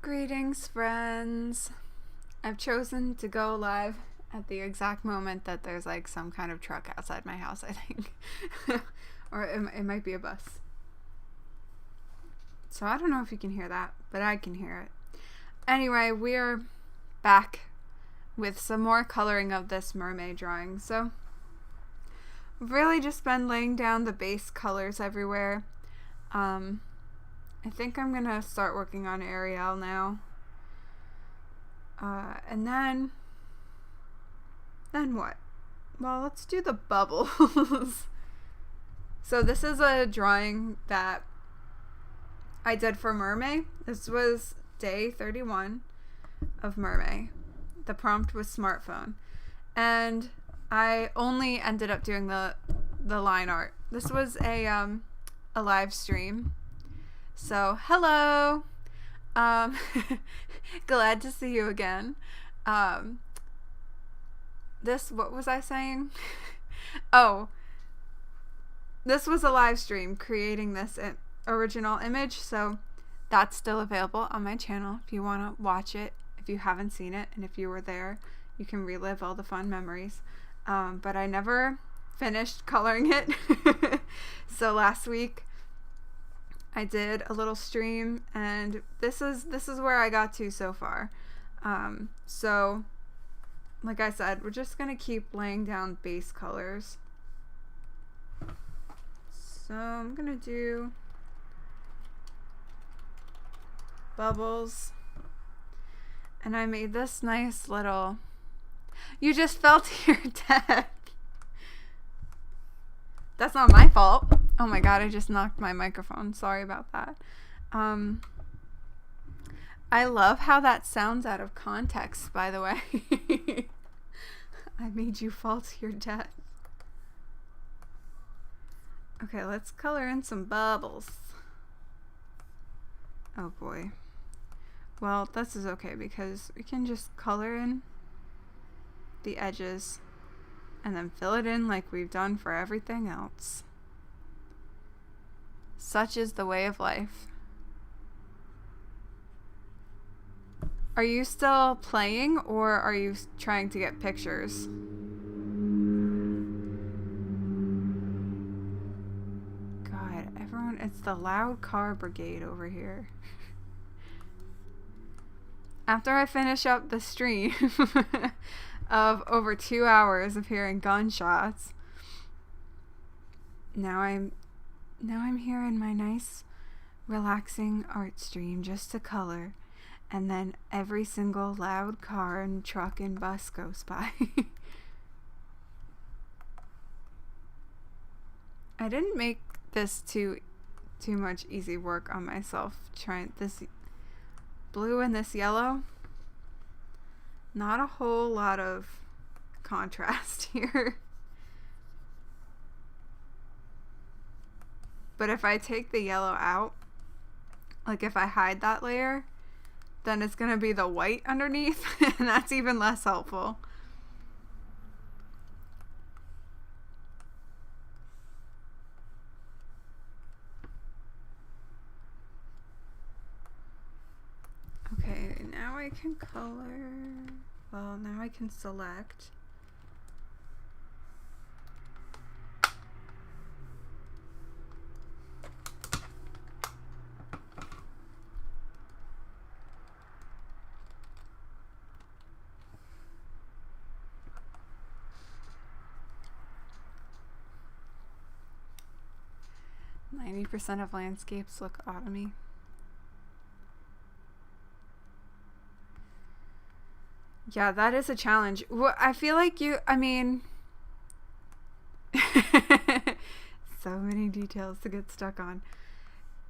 Greetings, friends. I've chosen to go live at the exact moment that there's like some kind of truck outside my house, I think. Or it might be a bus. So I don't know if you can hear that, but I can hear it. Anyway, we're back with some more coloring of this MerMay drawing. So I've really just been laying down the base colors everywhere. I think I'm gonna start working on Ariel now. And then what? Well, let's do the bubbles. So this is a drawing that I did for MerMay. This was day 31 of MerMay. The prompt was smartphone. And I only ended up doing the line art. This was a live stream. So, hello. Glad to see you again. What was I saying? Oh, this was a live stream creating this original image, so that's still available on my channel if you want to watch it, if you haven't seen it, and if you were there, you can relive all the fun memories. But I never finished coloring it. So last week I did a little stream, and this is where I got to so far. So like I said, we're just gonna keep laying down base colors. So I'm gonna do bubbles, and I made this nice little, you just fell to your death. That's not my fault. Oh my god, I just knocked my microphone. Sorry about that. I love how that sounds out of context, by the way. I made you fall to your death. Okay, let's color in some bubbles. Oh boy. Well, this is okay because we can just color in the edges and then fill it in like we've done for everything else. Such is the way of life. Are you still playing, or are you trying to get pictures? God, everyone, it's the loud car brigade over here. After I finish up the stream of over 2 hours of hearing gunshots, now I'm here in my nice, relaxing art stream just to color, and then every single loud car and truck and bus goes by. I didn't make this too much easy work on myself. Trying this blue and this yellow. Not a whole lot of contrast here. But if I take the yellow out, like if I hide that layer, then it's going to be the white underneath, and that's even less helpful. Okay, now I can color. Well, now I can select. %90 of landscapes look autumny. Yeah, that is a challenge. Well, I feel like so many details to get stuck on.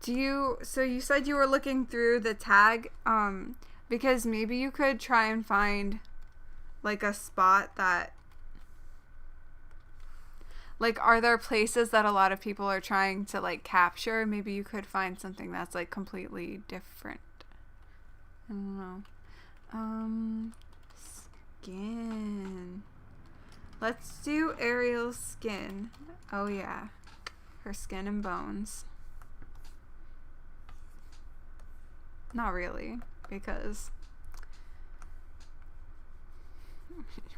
So you said you were looking through the tag, because maybe you could try and find like a spot that, like, are there places that a lot of people are trying to like capture? Maybe you could find something that's like completely different. I don't know. Skin. Let's do Ariel's skin. Oh yeah, her skin and bones. Not really. because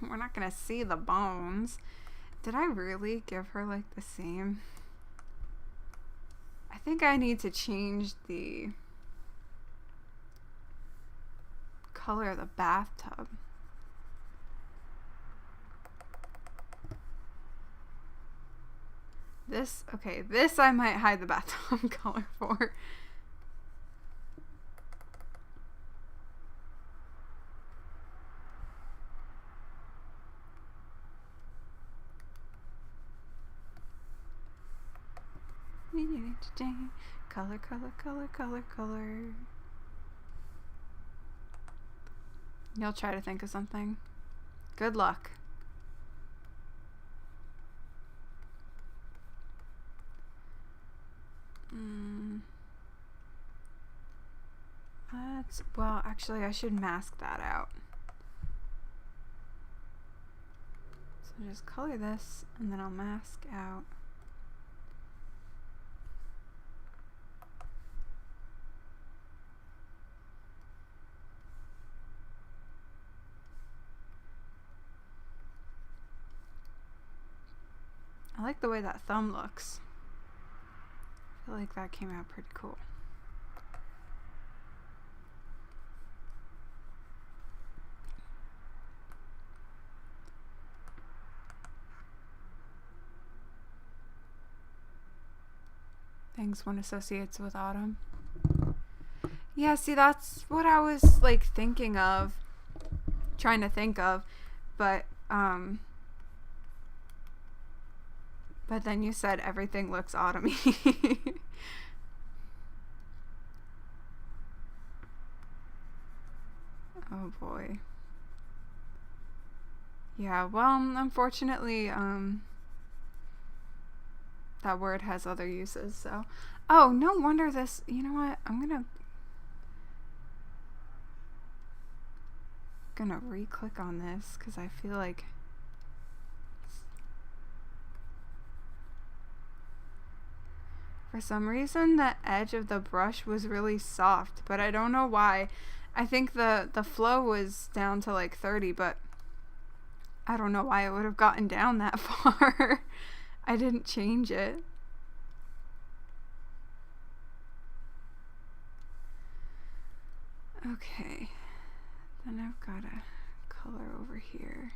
we're not gonna see the bones. Did I really give her like the same? I think I need to change the color of the bathtub. This, okay, this I might hide the bathtub color for. Color, color, color, color, color. You'll try to think of something. Good luck. Well, actually, I should mask that out. So just color this, and then I'll mask out. I like the way that thumb looks. I feel like that came out pretty cool. Things one associates with autumn. Yeah, see, that's what I was like thinking of, trying to think of, but then you said everything looks autumny. Oh boy. Yeah, well, unfortunately, that word has other uses, so. Oh, no wonder this, you know what, I'm gonna re-click on this, because I feel like for some reason the edge of the brush was really soft, but I don't know why. I think the flow was down to like 30, but I don't know why it would have gotten down that far. I didn't change it. Okay, then I've got a color over here.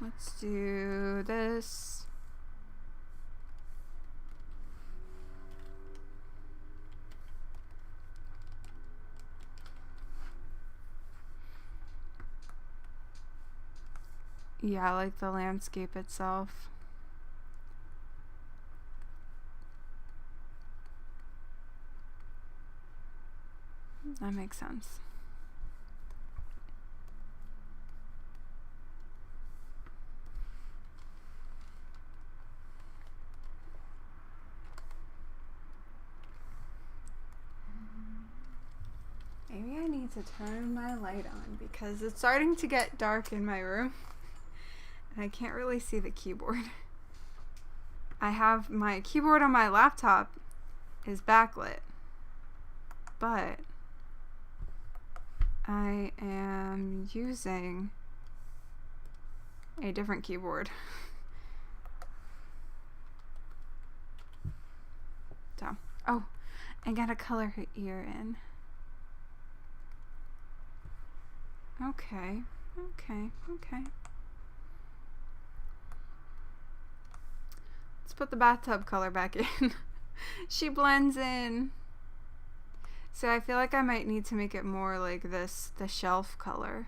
Let's do this. Yeah, I like the landscape itself. That makes sense. Maybe I need to turn my light on because it's starting to get dark in my room and I can't really see the keyboard. I have my keyboard on my laptop is backlit, but I am using a different keyboard. So, oh, I gotta color her ear in. Okay, okay, okay. Let's put the bathtub color back in. She blends in. So I feel like I might need to make it more like this, the shelf color.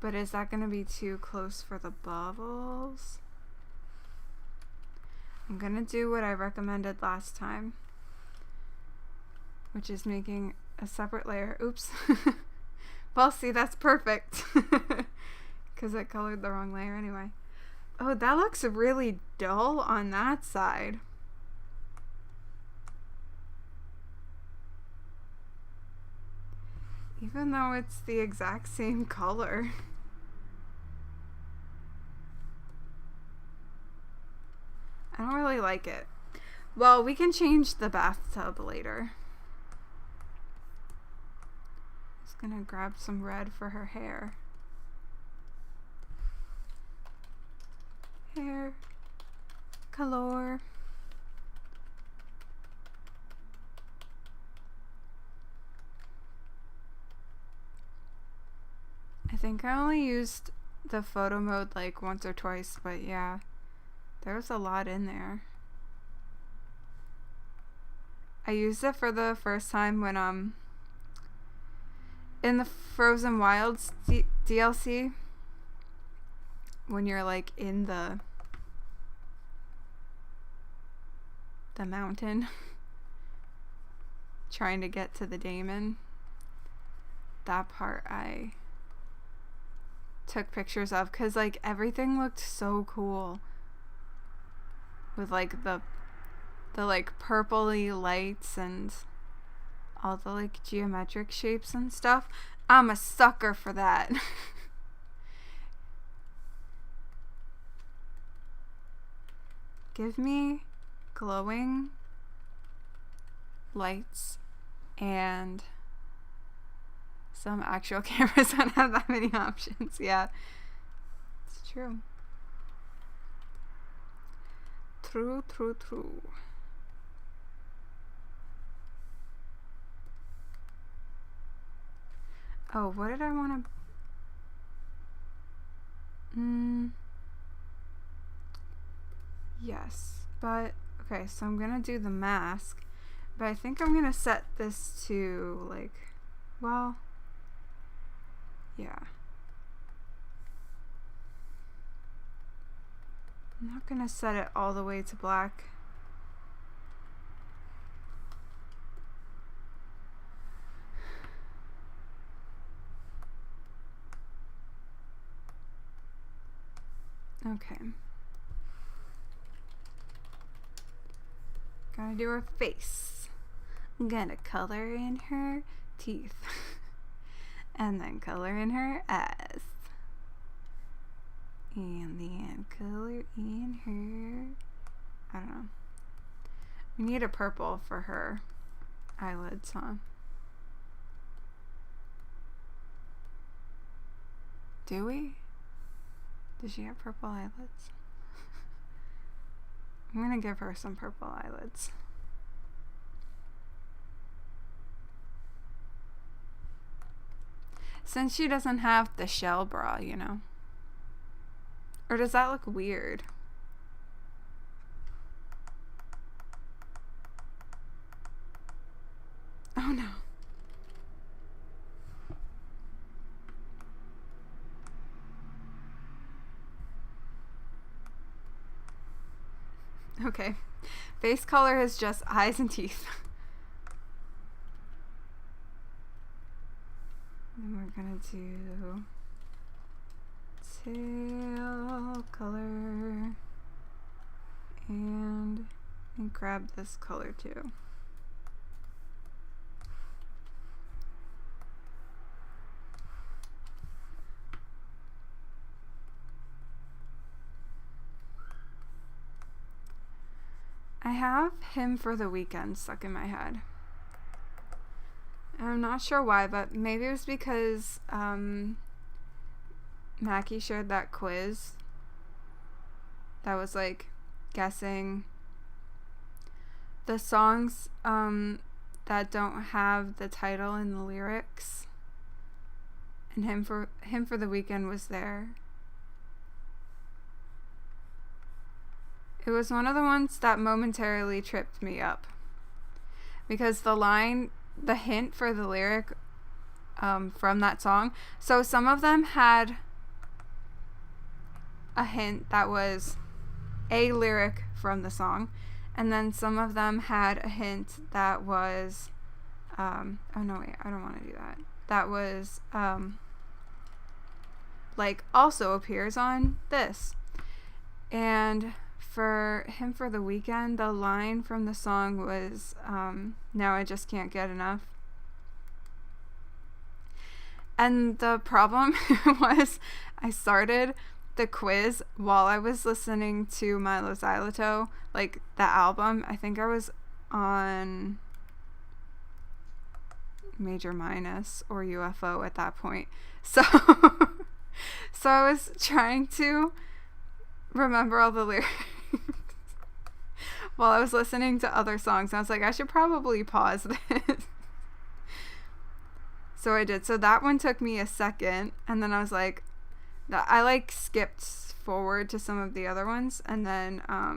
But is that going to be too close for the bubbles? I'm going to do what I recommended last time, which is making a separate layer. Oops. Well, see, that's perfect. Because it colored the wrong layer anyway. Oh, that looks really dull on that side. Even though it's the exact same color. I don't really like it. Well, we can change the bathtub later. Just gonna grab some red for her hair. Hair color. I think I only used the photo mode like once or twice, but yeah, there's a lot in there. I used it for the first time when in the Frozen Wilds DLC, when you're like in the mountain trying to get to the daemon. That part I took pictures of because like everything looked so cool with like the like purpley lights and all the like geometric shapes and stuff. I'm a sucker for that. Give me glowing lights and some actual cameras don't have that many options. Yeah, it's true. True. Oh, what did I want to... Yes, but... Okay, so I'm gonna do the mask, but I think I'm gonna set this to, like... Well... Yeah. I'm not gonna set it all the way to black. Okay. Gotta do her face. I'm gonna color in her teeth. And then color in her eyes. And then color in her... I don't know. We need a purple for her eyelids, huh? Do we? Does she have purple eyelids? I'm gonna give her some purple eyelids. Since she doesn't have the shell bra, you know. Or does that look weird? Oh no. Okay. Face color is just eyes and teeth. And we're gonna do tail color and grab this color too. I have Him for the Weekend stuck in my head. I'm not sure why, but maybe it was because Mackie shared that quiz that was like guessing the songs that don't have the title in the lyrics, and Him for the Weekend was there. It was one of the ones that momentarily tripped me up because the hint for the lyric from that song, so some of them had a hint that was a lyric from the song, and then some of them had a hint that was oh no, wait, I don't want to do that. That was like also appears on this. And for Him for the Weekend, the line from the song was now I just can't get enough. And the problem was I started the quiz while I was listening to Milo Xyloto, like the album. I think I was on Major Minus or UFO at that point. So so I was trying to remember all the lyrics while I was listening to other songs. I was like, I should probably pause this. So I did. So that one took me a second, and then I was like, I like skipped forward to some of the other ones, and then I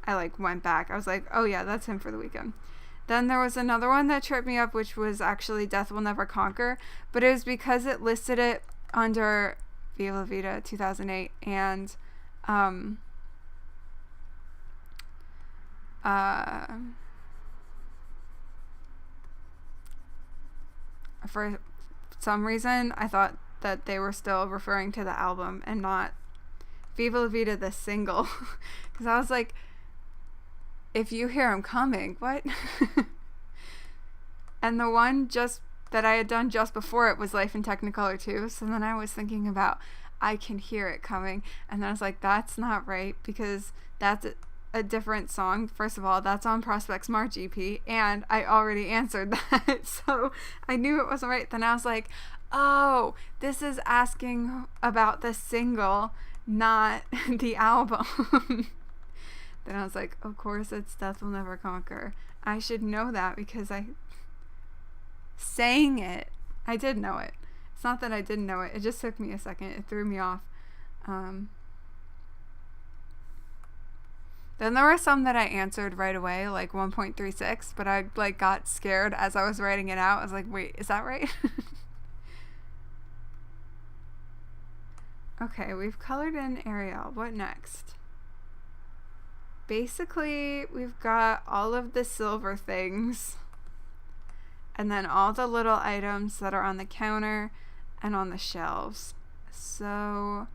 like went back. I was like, oh yeah, that's Him for the Weekend. Then there was another one that tripped me up, which was actually Death Will Never Conquer, but it was because it listed it under Viva La Vida 2008, and for some reason I thought that they were still referring to the album and not Viva La Vida the single, because I was like, if you hear him coming, what? And the one just that I had done just before it was Life in Technicolor too. So then I was thinking about I Can Hear It Coming, and then I was like, that's not right, because that's a different song. First of all, that's on Prospect Smart GP, and I already answered that, so I knew it wasn't right. Then I was like, oh, this is asking about the single, not the album. Then I was like, of course it's Death Will Never Conquer. I should know that because I sang it. I did know it. It's not that I didn't know it. It just took me a second. It threw me off. Then there were some that I answered right away, like 1.36, but I like got scared as I was writing it out. I was like, wait, is that right? Okay, we've colored in Ariel. What next? Basically, we've got all of the silver things, and then all the little items that are on the counter and on the shelves. So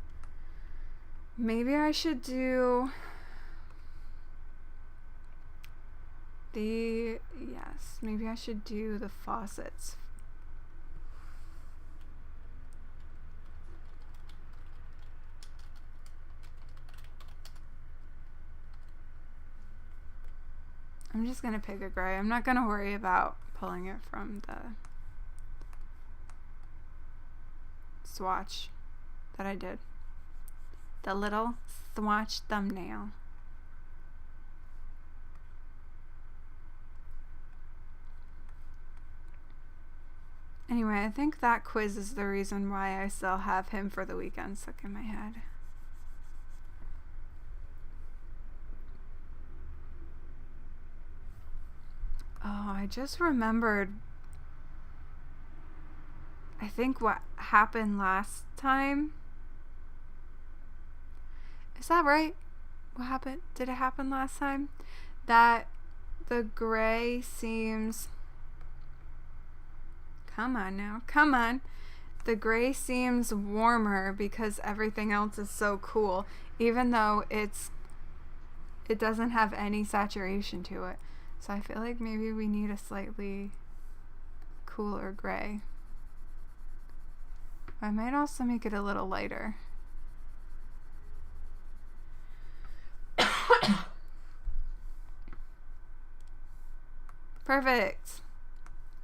maybe I should do maybe I should do the faucets. I'm just gonna pick a gray. I'm not gonna worry about pulling it from the swatch that I did. The little swatch thumbnail. Anyway, I think that quiz is the reason why I still have Him for the Weekend stuck in my head. Oh, I just remembered, I think what happened last time. Is that right? What happened? Did it happen last time? That the gray seems... Come on now. Come on. The gray seems warmer because everything else is so cool, even though it doesn't have any saturation to it. So I feel like maybe we need a slightly cooler gray. I might also make it a little lighter. Perfect.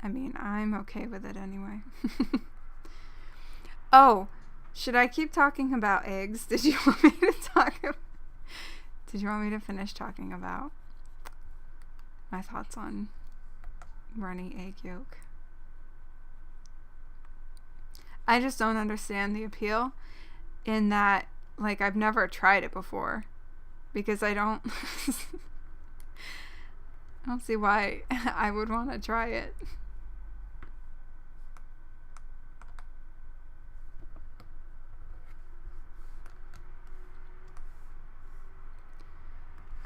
I mean, I'm okay with it anyway. Oh, should I keep talking about eggs? Did you want me to finish talking about my thoughts on runny egg yolk? I just don't understand the appeal in that, like, I've never tried it before because I don't I don't see why I would want to try it.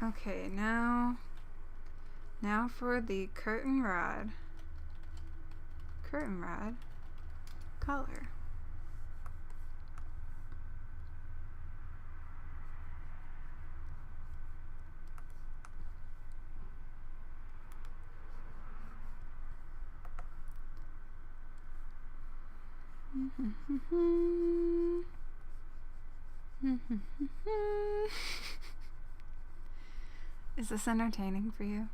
Okay, now for the curtain rod color. Is this entertaining for you?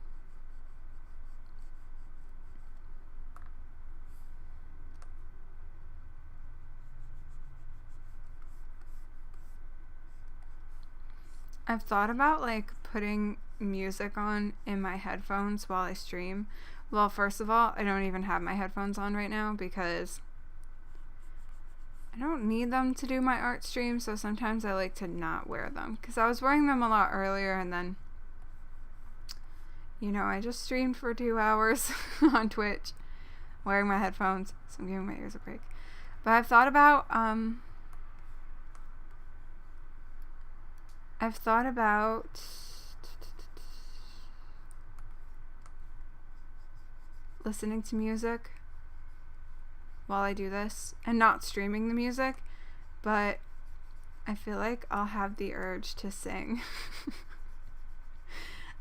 I've thought about like putting music on in my headphones while I stream. Well, first of all, I don't even have my headphones on right now because I don't need them to do my art stream, so sometimes I like to not wear them because I was wearing them a lot earlier and then, you know, I just streamed for 2 hours on Twitch wearing my headphones, so I'm giving my ears a break. But I've thought about listening to music while I do this and not streaming the music, but I feel like I'll have the urge to sing.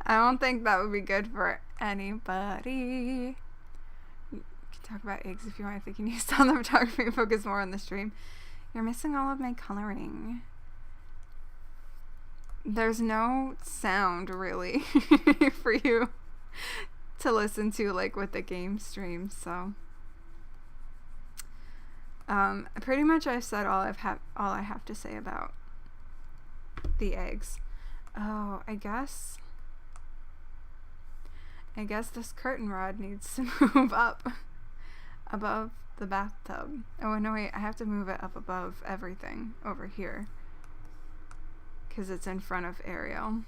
I don't think that would be good for anybody. You can talk about eggs if you want. I think you need to stop the photography and focus more on the stream. You're missing all of my coloring. There's no sound really for you to listen to like with the game stream, so pretty much I've said all I have to say about the eggs. Oh, I guess this curtain rod needs to move up above the bathtub. Oh no, wait, I have to move it up above everything over here because it's in front of Ariel.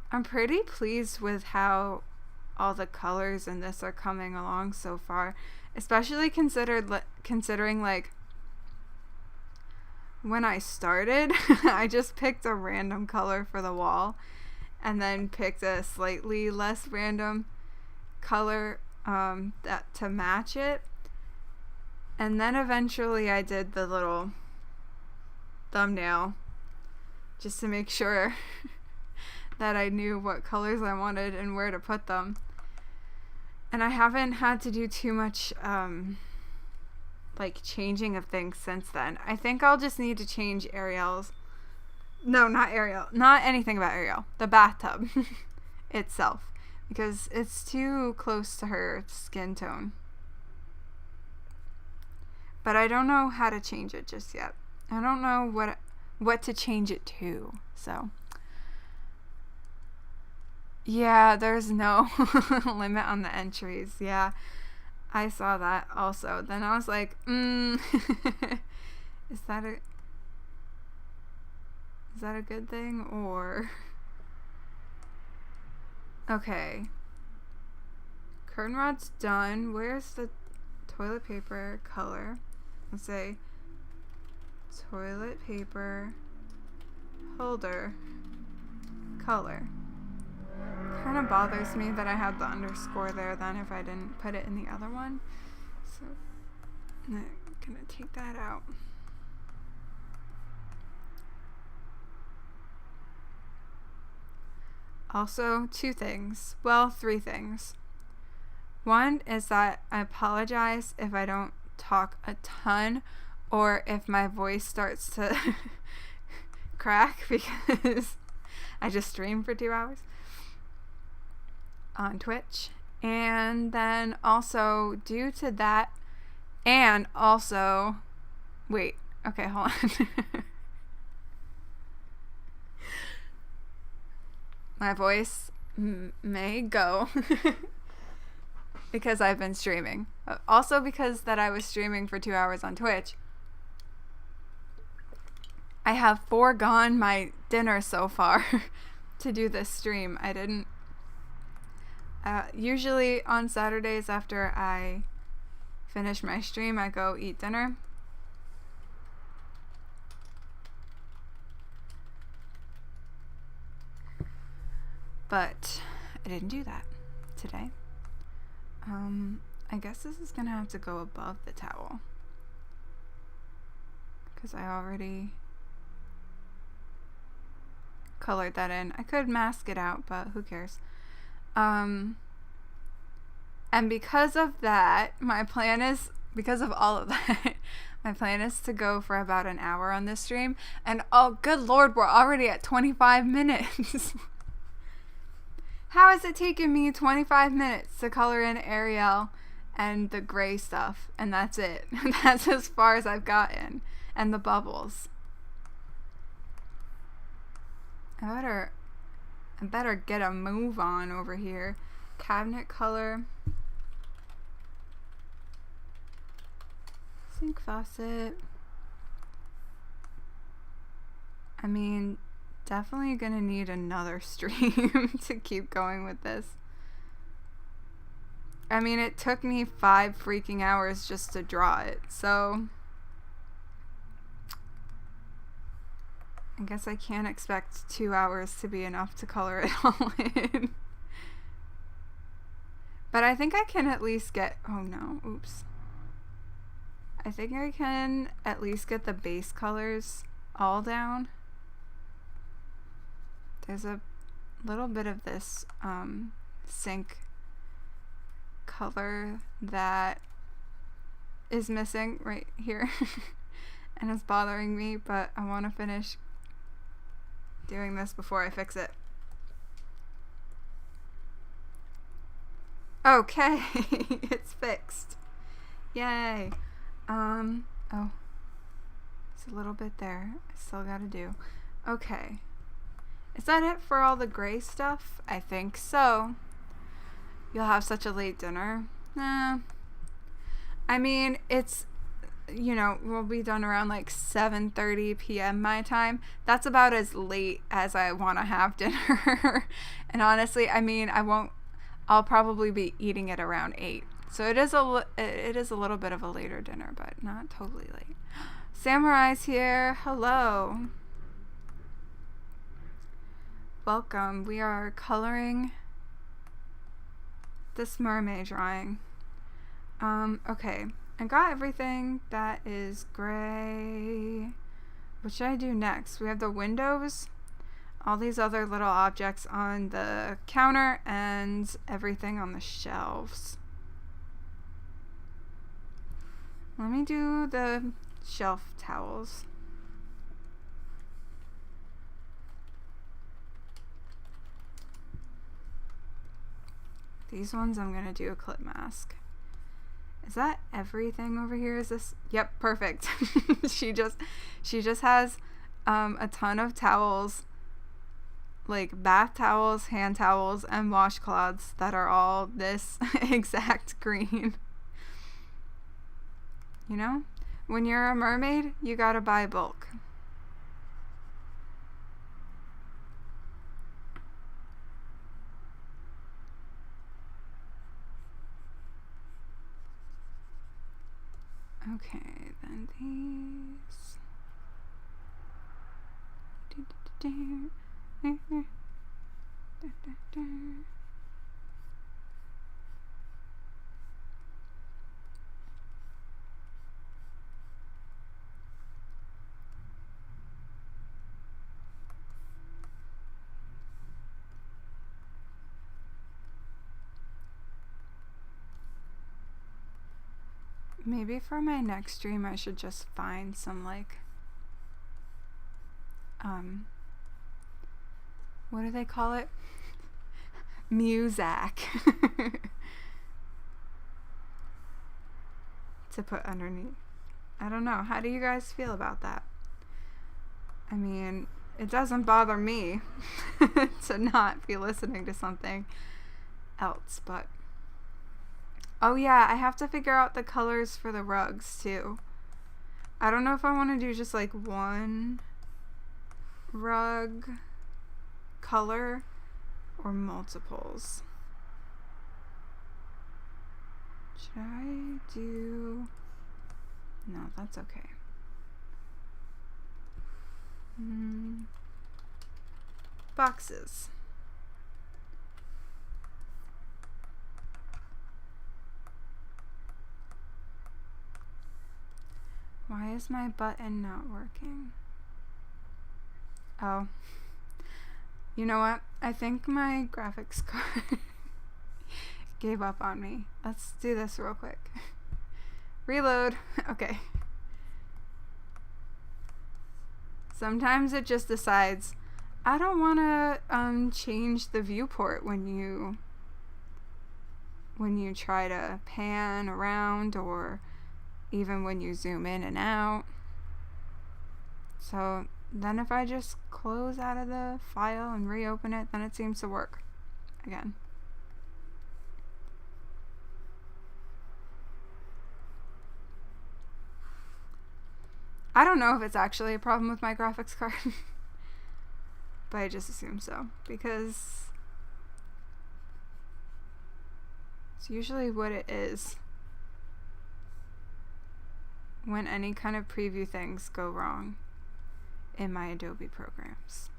I'm pretty pleased with how all the colors in this are coming along so far, especially considering like when I started, I just picked a random color for the wall and then picked a slightly less random color that to match it, and then eventually I did the little thumbnail just to make sure that I knew what colors I wanted and where to put them. And I haven't had to do too much like changing of things since then. I think I'll just need to change Ariel's. No, not Ariel. Not anything about Ariel. The bathtub itself, because it's too close to her skin tone. But I don't know how to change it just yet. I don't know what to change it to. So yeah, there's no limit on the entries. Yeah, I saw that also. Then I was like, is that a good thing or... Okay. Curtain rod's done. Where's the toilet paper color? Let's say toilet paper holder color. Kind of bothers me that I had the underscore there then if I didn't put it in the other one. So I'm gonna take that out. Also, 2 things. Well, 3 things. One is that I apologize if I don't talk a ton or if my voice starts to crack because I just streamed for 2 hours on Twitch. And then also due to that, and also wait, okay, hold on. My voice may go because I've been streaming. Also because that I was streaming for 2 hours on Twitch. I have foregone my dinner so far to do this stream. I didn't... usually on Saturdays after I finish my stream, I go eat dinner. But I didn't do that today. I guess this is gonna have to go above the towel because I already colored that in. I could mask it out, but who cares? And because of that, because of all of that, my plan is to go for about an hour on this stream. And oh, good Lord, we're already at 25 minutes. How is it taking me 25 minutes to color in Ariel and the gray stuff? And that's it. That's as far as I've gotten. And the bubbles. I better get a move on over here. Cabinet color. Sink faucet. I mean, definitely gonna need another stream to keep going with this. I mean, it took me 5 freaking hours just to draw it, so I guess I can't expect 2 hours to be enough to color it all in. But I think I can at least get, oh no, oops. I think I can at least get the base colors all down. There's a little bit of this sink color that is missing right here and is bothering me, but I want to finish doing this before I fix it. Okay, it's fixed. Yay. Oh, it's a little bit there. I still gotta do. Okay. Is that it for all the gray stuff? I think so. You'll have such a late dinner. Nah. I mean, it's, you know, we'll be done around like 7:30 p.m. my time. That's about as late as I want to have dinner. And honestly, I mean, I'll probably be eating it around 8. So it is a little bit of a later dinner, but not totally late. Samurai's here. Hello. Welcome. We are coloring this MerMay drawing. Okay. I got everything that is gray. What should I do next? We have the windows, all these other little objects on the counter, and everything on the shelves. Let me do the shelf towels. These ones I'm gonna do a clip mask. Is that everything over here? Is this? Yep, perfect. she just has a ton of towels, like bath towels, hand towels, and washcloths that are all this exact green. You know, when you're a mermaid, you gotta buy bulk. Okay, then these. Maybe for my next stream I should just find some like what do they call it? Muzak. To put underneath. I don't know. How do you guys feel about that? I mean, it doesn't bother me to not be listening to something else, but oh yeah, I have to figure out the colors for the rugs too. I don't know if I want to do just like one rug color or multiples. Should I do... No, that's okay. Boxes. Why is my button not working? Oh, You know what? I think my graphics card gave up on me. Let's do this real quick. Reload. Okay. Sometimes it just decides, I don't want to change the viewport when you try to pan around, or even when you zoom in and out. So then if I just close out of the file and reopen it, then it seems to work again. I don't know if it's actually a problem with my graphics card, but I just assume so, because it's usually what it is when any kind of preview things go wrong in my Adobe programs.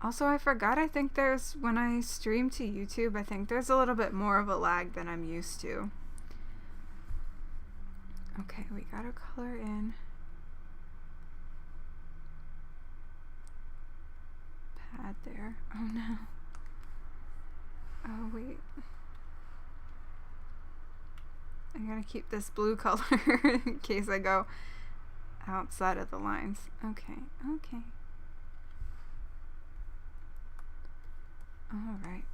Also, I forgot, I think when I stream to YouTube, I think there's a little bit more of a lag than I'm used to. Okay, we gotta color in. Pad there. Oh no. Oh wait. I gotta keep this blue color in case I go outside of the lines. Okay, okay. Alright.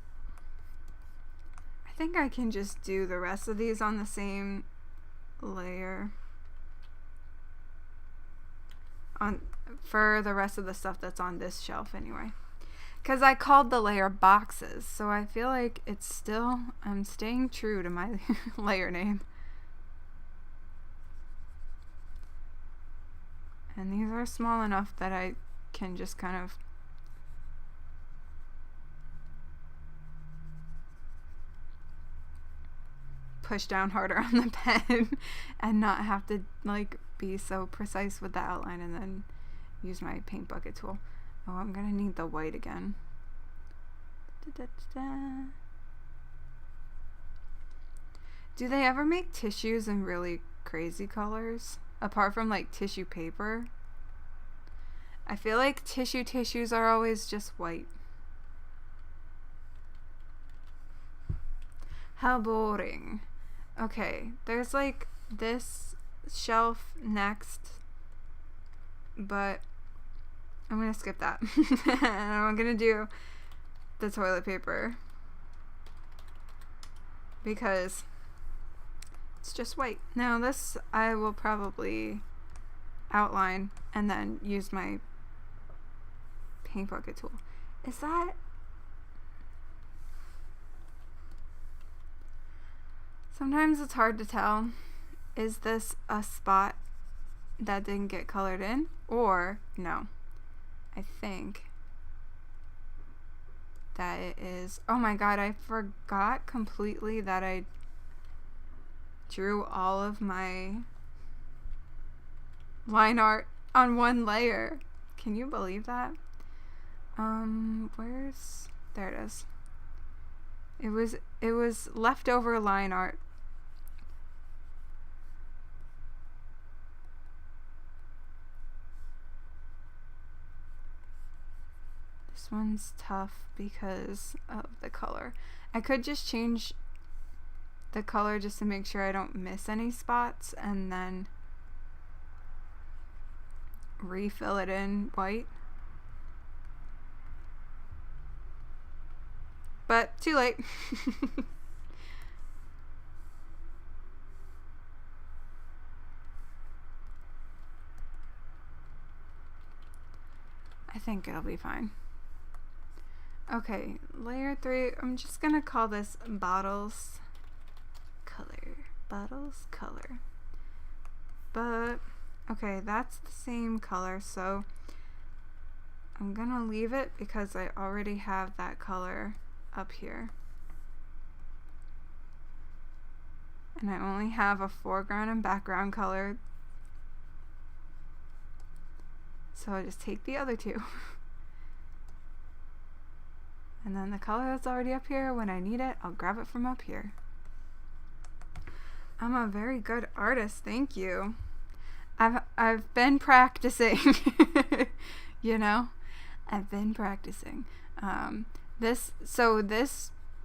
I think I can just do the rest of these on the same layer for the rest of the stuff that's on this shelf anyway. Because I called the layer boxes, so I feel like I'm staying true to my layer name. And these are small enough that I can just kind of push down harder on the pen and not have to like be so precise with the outline and then use my paint bucket tool. Oh, I'm gonna need the white again. Do they ever make tissues in really crazy colors? Apart from like tissue paper? I feel like tissues are always just white. How boring. Okay, there's like this shelf next, but I'm gonna skip that. And I'm gonna do the toilet paper because it's just white. Now this I will probably outline and then use my paint bucket tool. Is that... Sometimes it's hard to tell. Is this a spot that didn't get colored in? Or no. I think that it is... Oh my god, I forgot completely that I drew all of my line art on one layer. Can you believe that? Where's... There it is. It was leftover line art. This one's tough because of the color. I could just change the color just to make sure I don't miss any spots and then refill it in white. But too late. I think it'll be fine. Okay, layer 3, I'm just gonna call this bottles color. Bottles color. But, okay, that's the same color, so I'm gonna leave it because I already have that color up here. And I only have a foreground and background color. So I just take the other two. And then the color that's already up here, when I need it, I'll grab it from up here. I'm a very good artist, thank you. I've been practicing. You know, I've been practicing. This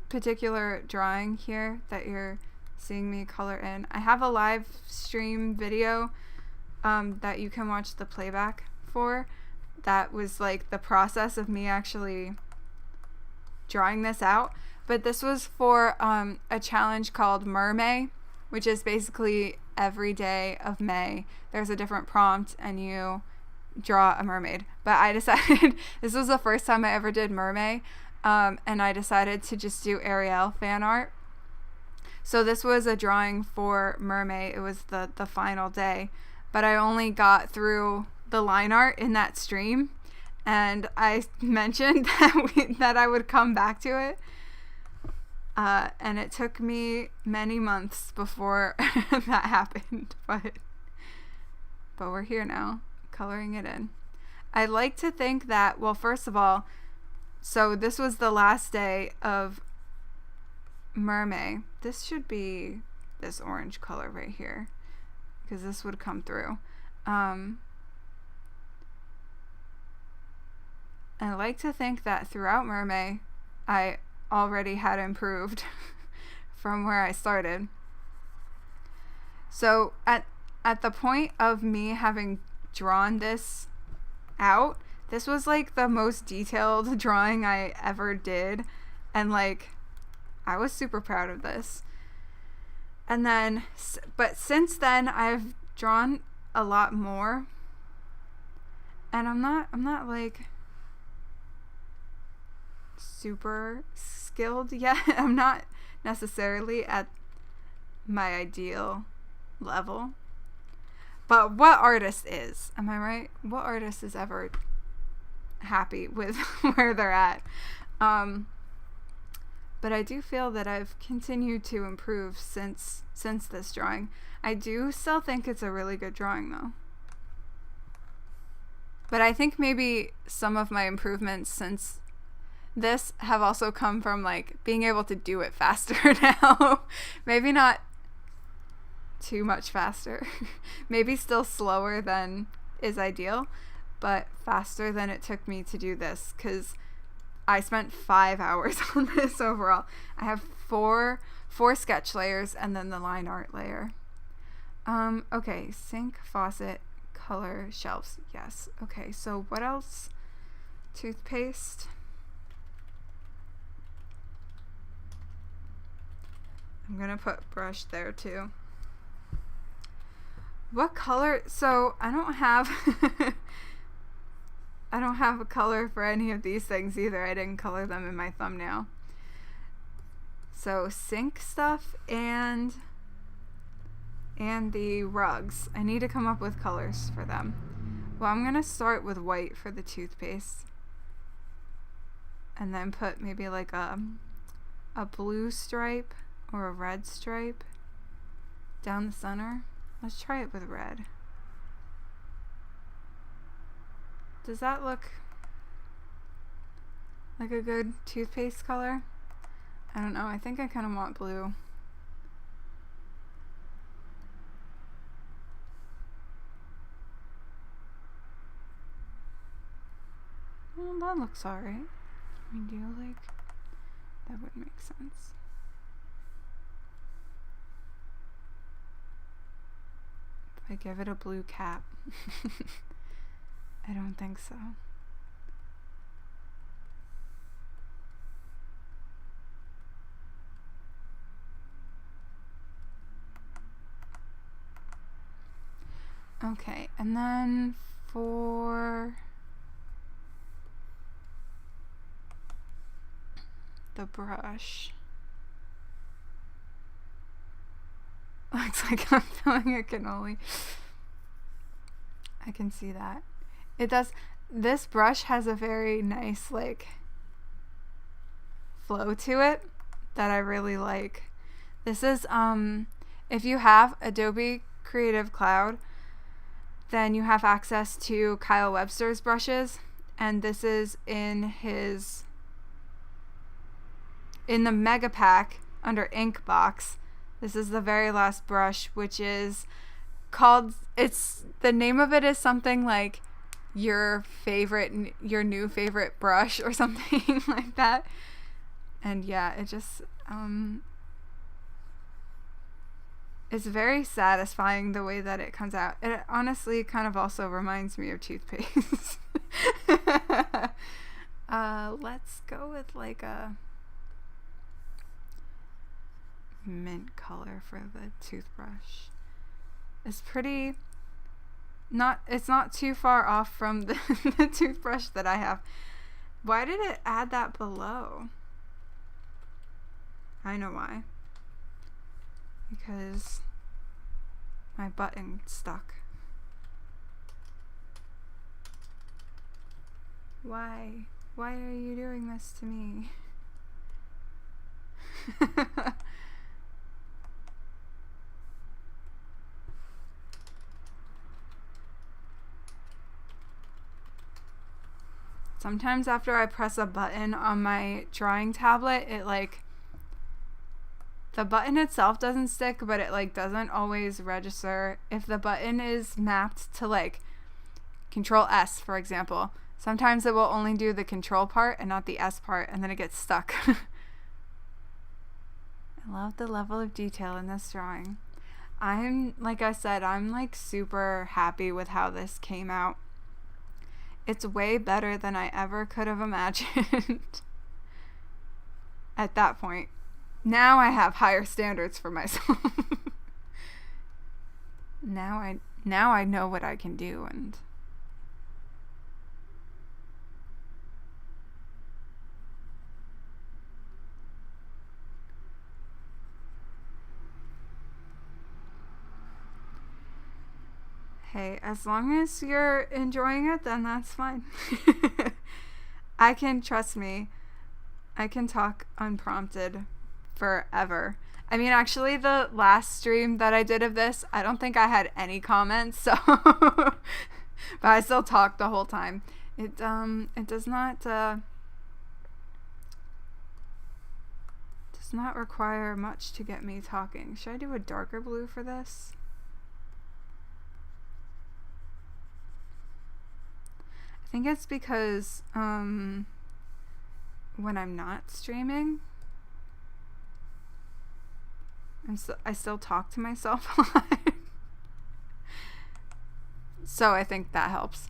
particular drawing here that you're seeing me color in, I have a live stream video that you can watch the playback for. That was like the process of me actually drawing this out. But this was for a challenge called MerMay, which is basically every day of May there's a different prompt and you draw a mermaid. But I decided this was the first time I ever did MerMay, and I decided to just do Ariel fan art. So this was a drawing for MerMay. It was the final day, but I only got through the line art in that stream, and I mentioned that I would come back to it, and it took me many months before that happened, but we're here now, coloring it in. I like to think that, well, first of all, so this was the last day of MerMay. This should be this orange color right here, because this would come through. And I like to think that throughout MerMay, I already had improved from where I started. So at the point of me having drawn this out, this was like the most detailed drawing I ever did, and like I was super proud of this. And then, but since then I've drawn a lot more, and I'm not like super skilled yet. I'm not necessarily at my ideal level. But what artist is? Am I right? What artist is ever happy with where they're at? But I do feel that I've continued to improve since this drawing. I do still think it's a really good drawing though. But I think maybe some of my improvements since this have also come from like being able to do it faster now. Maybe not too much faster. Maybe still slower than is ideal, but faster than it took me to do this, because I spent 5 hours on this overall. I have four sketch layers and then the line art layer. Okay, sink, faucet, color, shelves. Yes. Okay, so what else? Toothpaste. I'm gonna put brush there too. What color? So I don't have I don't have a color for any of these things either. I didn't color them in my thumbnail. So sink stuff and the rugs. I need to come up with colors for them. Well, I'm gonna start with white for the toothpaste, and then put maybe like a blue stripe or a red stripe down the center. Let's try it with red. Does that look like a good toothpaste color? I don't know. I think I kind of want blue. Well, that looks alright. I mean, do you like... That would make sense. If I give it a blue cap. I don't think so. Okay, and then for the brush, looks like I'm filling a cannoli. I can see that. It does. This brush has a very nice like flow to it that I really like. This is if you have Adobe Creative Cloud, then you have access to Kyle Webster's brushes, and this is in the mega pack under ink box. This is the very last brush, which is called, it's, the name of it is something like your new favorite brush or something like that. And yeah, it just, it's very satisfying the way that it comes out. It honestly kind of also reminds me of toothpaste. Let's go with like a mint color for the toothbrush. It's pretty, it's not too far off from the toothbrush that I have. Why did it add that below? I know why. Because my button stuck. Why? Why are you doing this to me? Sometimes after I press a button on my drawing tablet, it like, the button itself doesn't stick, but it like doesn't always register. If the button is mapped to like Control S, for example, sometimes it will only do the control part and not the S part, and then it gets stuck. I love the level of detail in this drawing. Like I said, I'm like super happy with how this came out. It's way better than I ever could have imagined at that point. Now I have higher standards for myself. Now I know what I can do, and hey, as long as you're enjoying it, then that's fine. Trust me, I can talk unprompted forever. I mean, actually, the last stream that I did of this, I don't think I had any comments, so but I still talked the whole time. It does not require much to get me talking. Should I do a darker blue for this? I think it's because when I'm not streaming, I still talk to myself a lot. So I think that helps.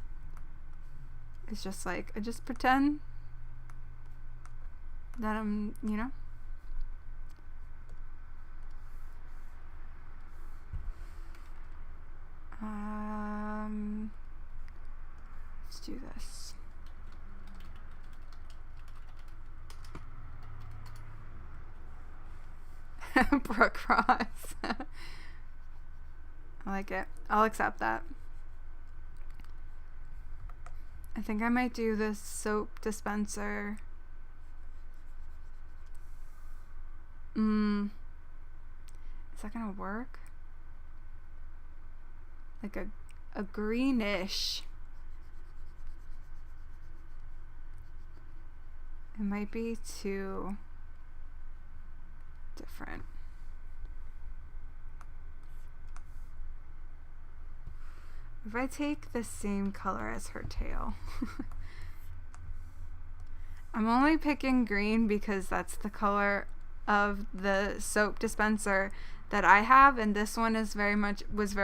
It's just like, I just pretend that I'm, let's do this. Brooke Ross. I like it. I'll accept that. I think I might do this soap dispenser. Is that gonna work? Like a greenish. It might be too different. If I take the same color as her tail. I'm only picking green because that's the color of the soap dispenser that I have, and this one was very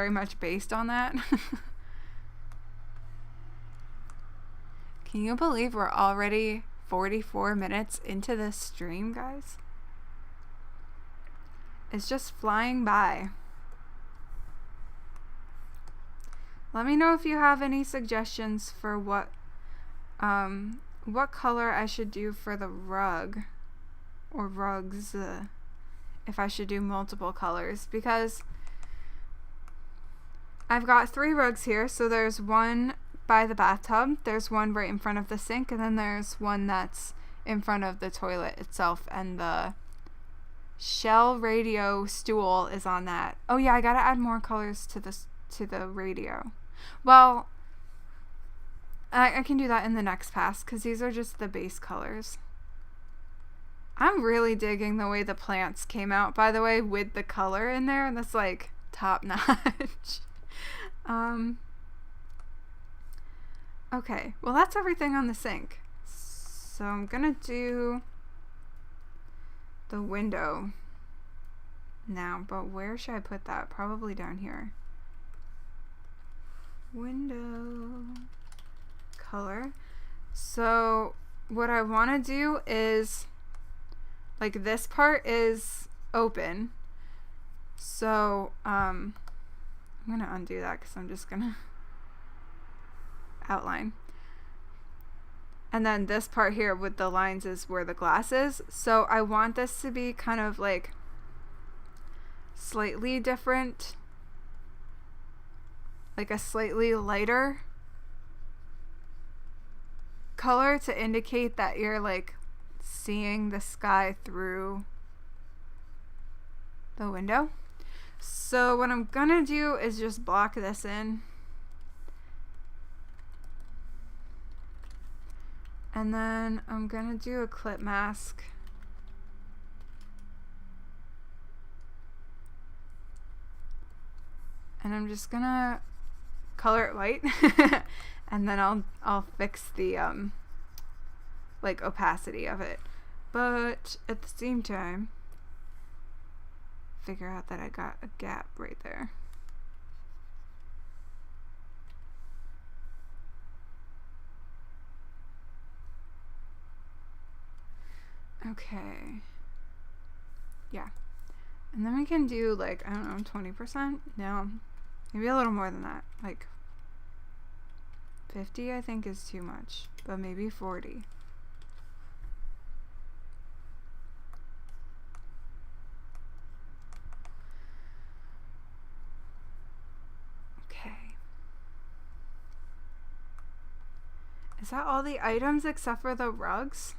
much based on that. Can you believe we're already 44 minutes into this stream, guys? It's just flying by. Let me know if you have any suggestions for what color I should do for the rug or rugs, if I should do multiple colors, because I've got 3 rugs here. So there's one by the bathtub, there's one right in front of the sink, and then there's one that's in front of the toilet itself, and the Shell radio stool is on that. Oh yeah, I gotta add more colors to the radio. Well, I can do that in the next pass, because these are just the base colors. I'm really digging the way the plants came out, by the way, with the color in there. That's like top notch. Okay, well that's everything on the sink. So I'm gonna do the window now, but where should I put that? Probably down here. Window color. So what I want to do is, like, this part is open, so I'm gonna undo that because I'm just gonna outline. And then this part here with the lines is where the glass is. So I want this to be kind of like slightly different, like a slightly lighter color to indicate that you're like seeing the sky through the window. So what I'm gonna do is just block this in. And then I'm gonna do a clip mask. And I'm just gonna color it white. And then I'll fix the like opacity of it. But at the same time, figure out that I got a gap right there. Okay. Yeah. And then we can do like, I don't know, 20%? No. Maybe a little more than that. Like 50 I think is too much. But maybe 40. Okay. Is that all the items except for the rugs?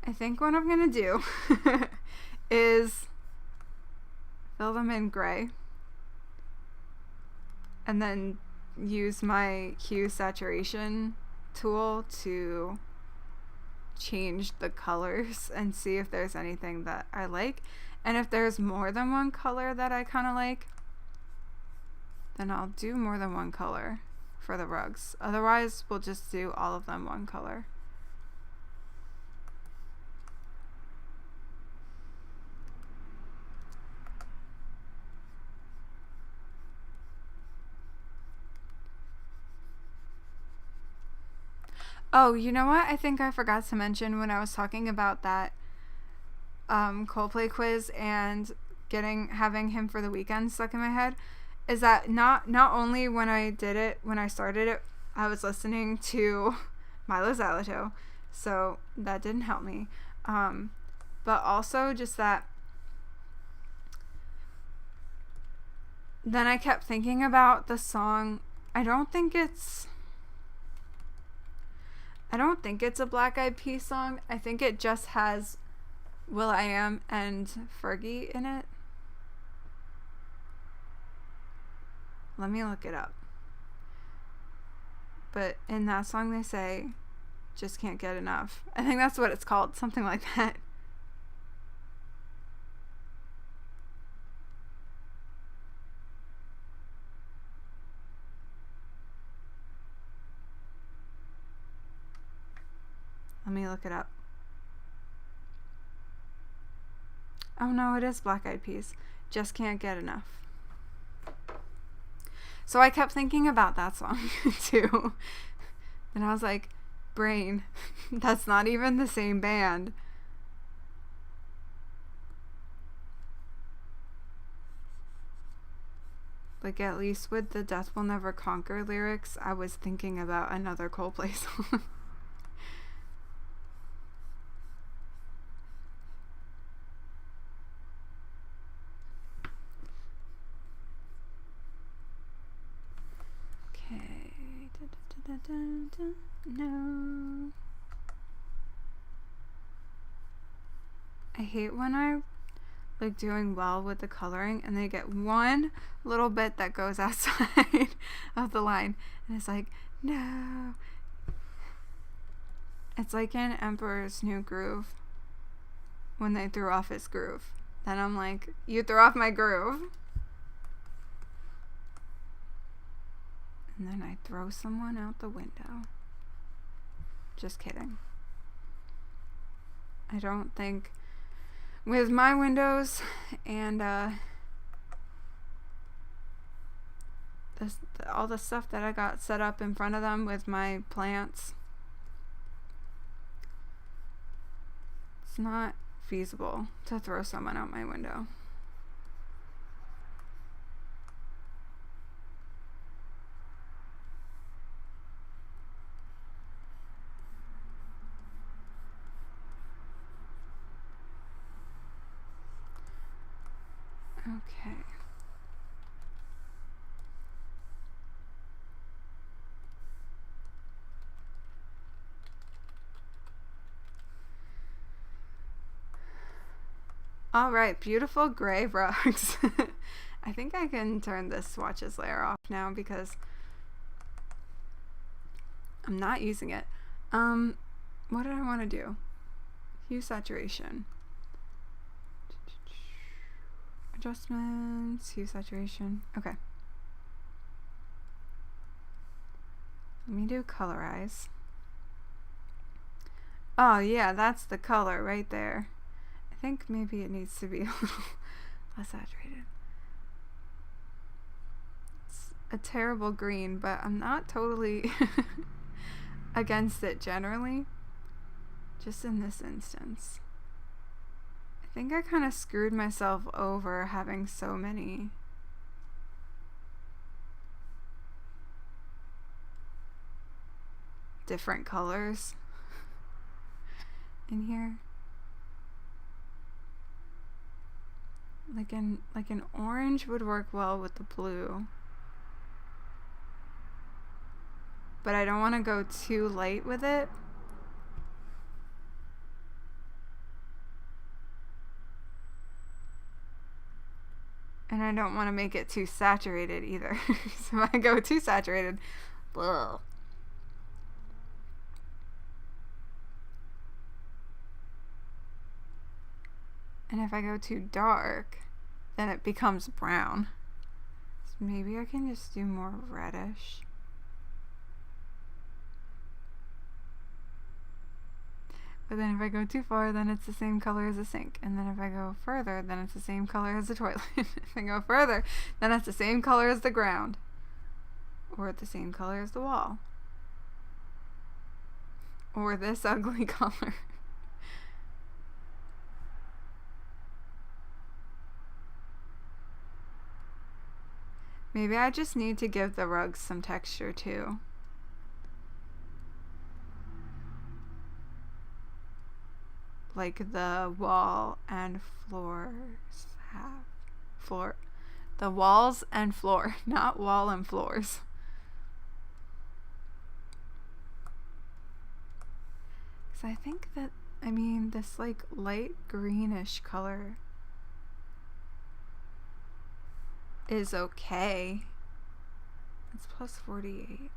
I think what I'm gonna do is fill them in gray and then use my hue saturation tool to change the colors and see if there's anything that I like. And if there's more than one color that I kind of like, then I'll do more than one color for the rugs. Otherwise, we'll just do all of them one color. Oh, you know what? I think I forgot to mention when I was talking about that Coldplay quiz and having Him for the Weekend stuck in my head, is that not only when I started it, I was listening to Milo Zalato, so that didn't help me. But also just that then I kept thinking about the song. I don't think it's a Black Eyed Peas song. I think it just has will.i.am and Fergie in it. Let me look it up. But in that song they say, just can't get enough. I think that's what it's called, something like that. Let me look it up. Oh no, it is Black Eyed Peas. Just can't get enough. So I kept thinking about that song too. And I was like, brain, that's not even the same band. Like, at least with the Death Will Never Conquer lyrics, I was thinking about another Coldplay song. No. I hate when I like doing well with the coloring and they get one little bit that goes outside of the line and it's like, no. It's like in Emperor's New Groove. when they threw off his groove. Then I'm like, you threw off my groove. And then I throw someone out the window. Just kidding. I don't think with my windows and all the stuff that I got set up in front of them with my plants, it's not feasible to throw someone out my window. Okay. All right, beautiful gray rugs. I think I can turn this swatches layer off now because I'm not using it. What did I want to do? Hue saturation. Adjustments, hue saturation. Okay. Let me do colorize. Oh yeah, that's the color right there. I think maybe it needs to be a little less saturated. It's a terrible green, but I'm not totally against it generally. Just in this instance. I think I kind of screwed myself over having so many different colors in here. Like an orange would work well with the blue. But I don't want to go too light with it. And I don't want to make it too saturated either. So if I go too saturated, ugh. And if I go too dark, then it becomes brown. So maybe I can just do more reddish. But then if I go too far, then it's the same color as the sink. And then if I go further, then it's the same color as the toilet. If I go further, then it's the same color as the ground. Or the same color as the wall. Or this ugly color. Maybe I just need to give the rugs some texture too. Like the wall and floors have. The walls and floor, not wall and floors. Because I think that, this like light greenish color is okay. It's plus 48.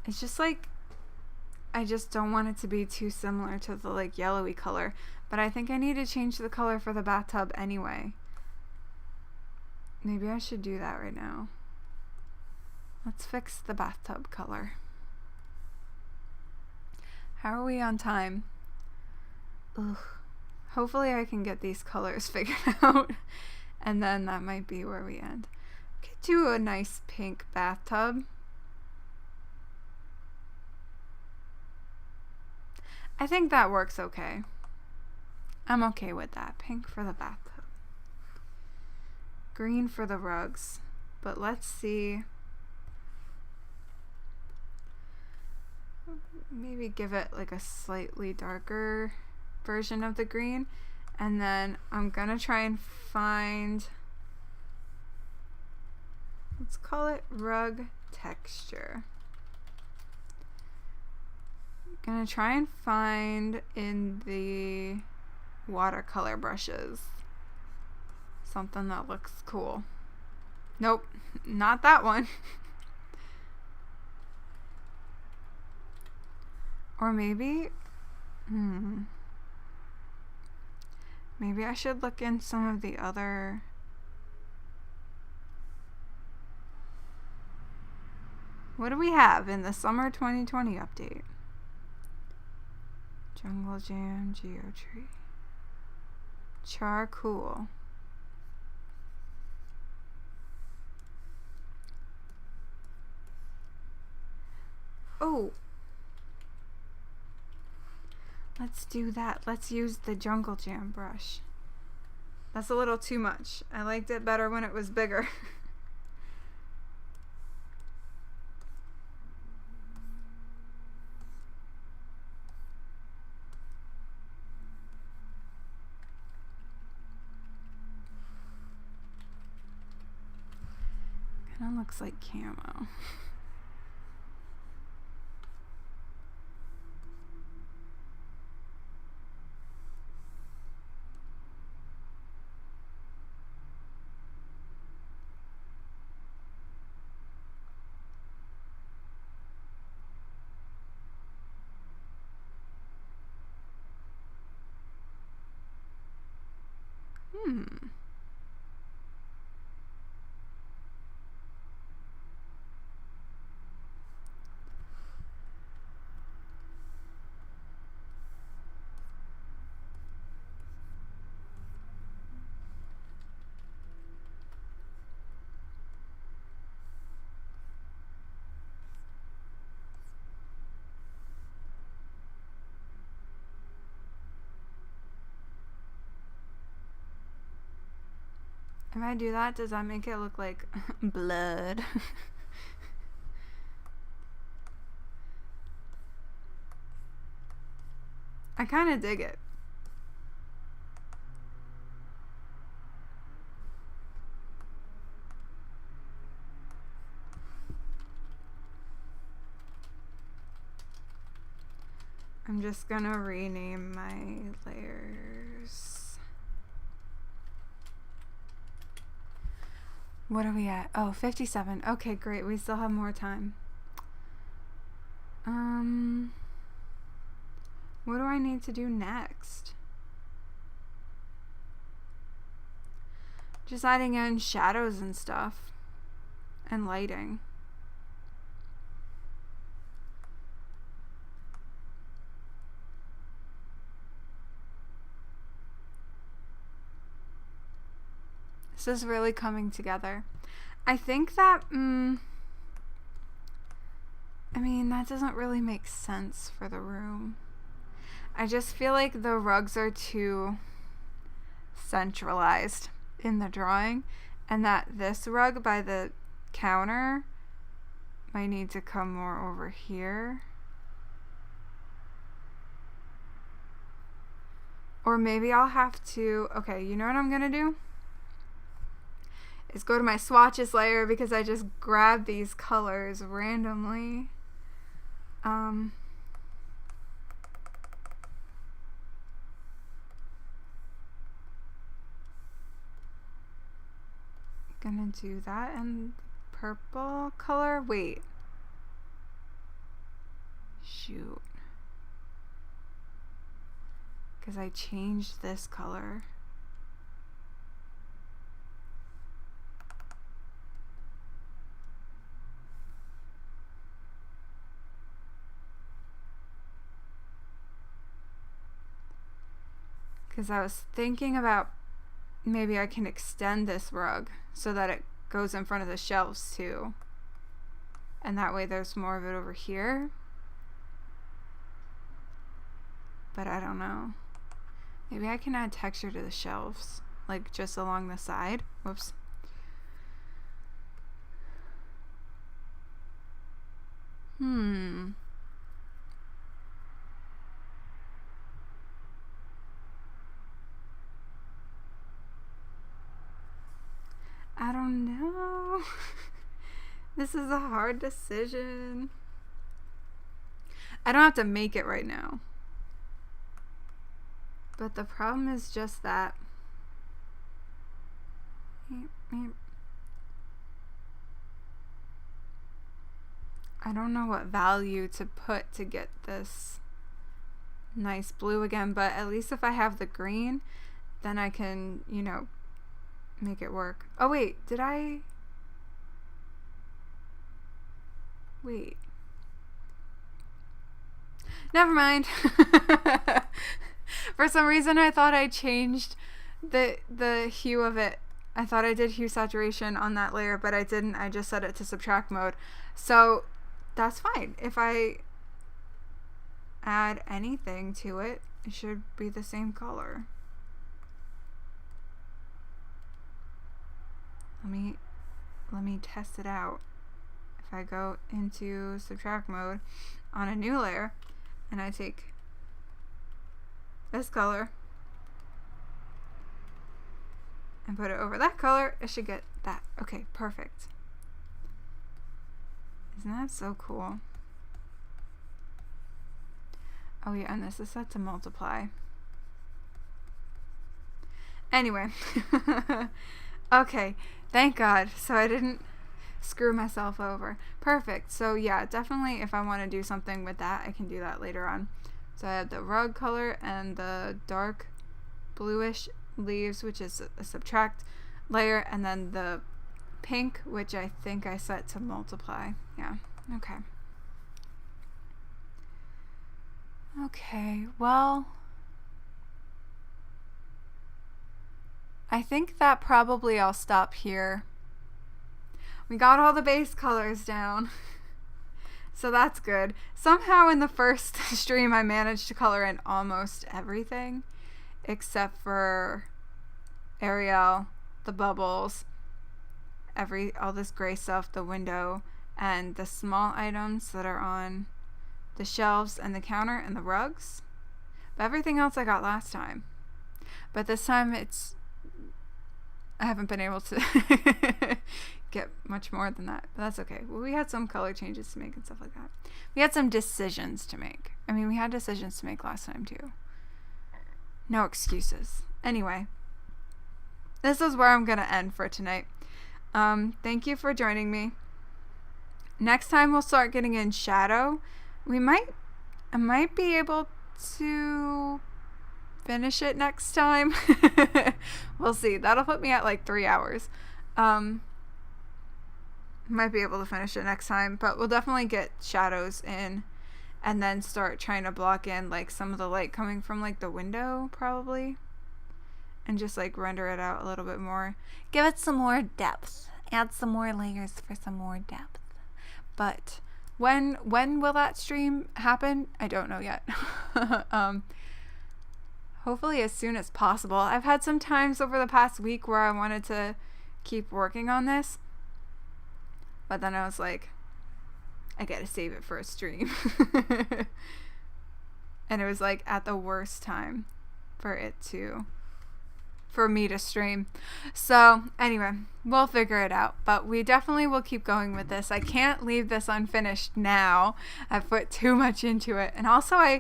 It's just like, I just don't want it to be too similar to the like yellowy color, but I think I need to change the color for the bathtub anyway. Maybe I should do that right now. Let's fix the bathtub color. How are we on time? Ugh. Hopefully I can get these colors figured out, and then that might be where we end. We could do a nice pink bathtub. I think that works okay. I'm okay with that. Pink for the bathtub. Green for the rugs. But let's see. Maybe give it like a slightly darker version of the green. And then I'm gonna try and find, let's call it rug texture. Gonna try and find in the watercolor brushes something that looks cool. Nope, not that one. Or maybe, maybe I should look in some of the other. What do we have in the summer 2020 update? Jungle Jam, Geotree, Charcoal. Oh, let's do that. Let's use the Jungle Jam brush. That's a little too much. I liked it better when it was bigger. Kind of looks like camo. If I do that, does that make it look like blood? I kind of dig it. I'm just gonna rename my layers. What are we at? Oh, 57. Okay, great. We still have more time. What do I need to do next? Just adding in shadows and stuff. And lighting. This is really coming together. I think that, I mean, that doesn't really make sense for the room. I just feel like the rugs are too centralized in the drawing, and that this rug by the counter might need to come more over here. Or maybe I'll have to, okay, you know what I'm gonna do? Is go to my swatches layer, because I just grabbed these colors randomly. Gonna do that in purple color. Wait. Shoot. Because I changed this color. Because I was thinking about maybe I can extend this rug so that it goes in front of the shelves too. And that way there's more of it over here. But I don't know. Maybe I can add texture to the shelves, like just along the side. Whoops. I don't know. This is a hard decision. I don't have to make it right now. But the problem is just that I don't know what value to put to get this nice blue again, but at least if I have the green, then I can, you know, make it work. Oh wait, did I? Wait. Never mind. For some reason I thought I changed the hue of it. I thought I did hue saturation on that layer, but I didn't. I just set it to subtract mode. So that's fine. If I add anything to it, it should be the same color. Let me test it out. If I go into subtract mode on a new layer and I take this color and put it over that color, it should get that. Okay, perfect. Isn't that so cool? Oh yeah, and this is set to multiply. Anyway. Okay, thank God. So I didn't screw myself over. Perfect. So yeah, definitely if I want to do something with that, I can do that later on. So I have the rug color and the dark bluish leaves, which is a subtract layer, and then the pink, which I think I set to multiply. Yeah, okay. Okay, well, I think that probably I'll stop here. We got all the base colors down. So that's good. Somehow in the first stream I managed to color in almost everything except for Ariel, the bubbles, all this gray stuff, the window, and the small items that are on the shelves and the counter and the rugs. But everything else I got last time. But this time I haven't been able to get much more than that, but that's okay. Well, we had some color changes to make and stuff like that. We had some decisions to make. I mean, we had decisions to make last time too. No excuses. Anyway, this is where I'm going to end for tonight. Thank you for joining me. Next time we'll start getting in shadow. I might be able to finish it next time. We'll see. That'll put me at like 3 hours. Might be able to finish it next time, but we'll definitely get shadows in and then start trying to block in like some of the light coming from like the window probably, and just like render it out a little bit more. Give it some more depth. Add some more layers for some more depth. But when will that stream happen? I don't know yet. Hopefully as soon as possible. I've had some times over the past week where I wanted to keep working on this, but then I was like, I gotta save it for a stream. And it was like at the worst time for me to stream. So anyway, we'll figure it out, but we definitely will keep going with this. I can't leave this unfinished now. I've put too much into it. And also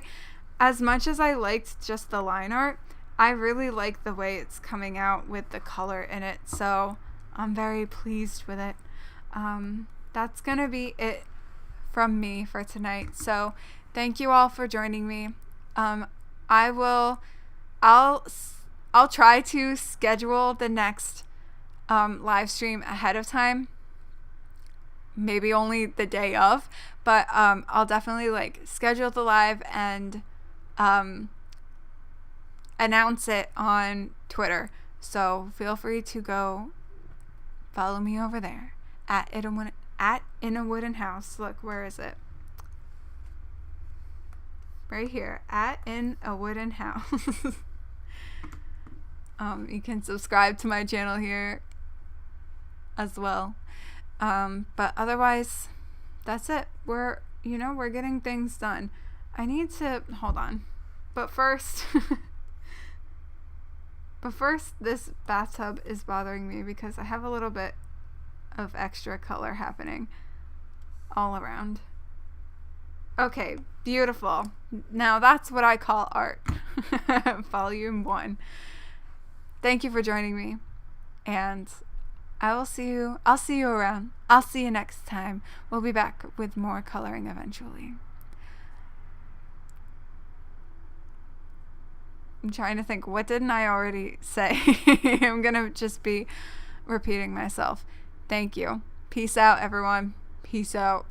as much as I liked just the line art, I really like the way it's coming out with the color in it. So I'm very pleased with it. That's gonna be it from me for tonight. So thank you all for joining me. I'll try to schedule the next live stream ahead of time. Maybe only the day of, but I'll definitely like schedule the live and announce it on Twitter. So feel free to go follow me over there at In a Wooden House. Look, where is it? Right here, at In a Wooden House. You can subscribe to my channel here as well. But otherwise, that's it. We're getting things done. I need to hold on. But first, this bathtub is bothering me because I have a little bit of extra color happening all around. Okay, beautiful. Now that's what I call art. Volume 1. Thank you for joining me, and I'll see you around. I'll see you next time. We'll be back with more coloring eventually. I'm trying to think, what didn't I already say? I'm going to just be repeating myself. Thank you. Peace out, everyone. Peace out.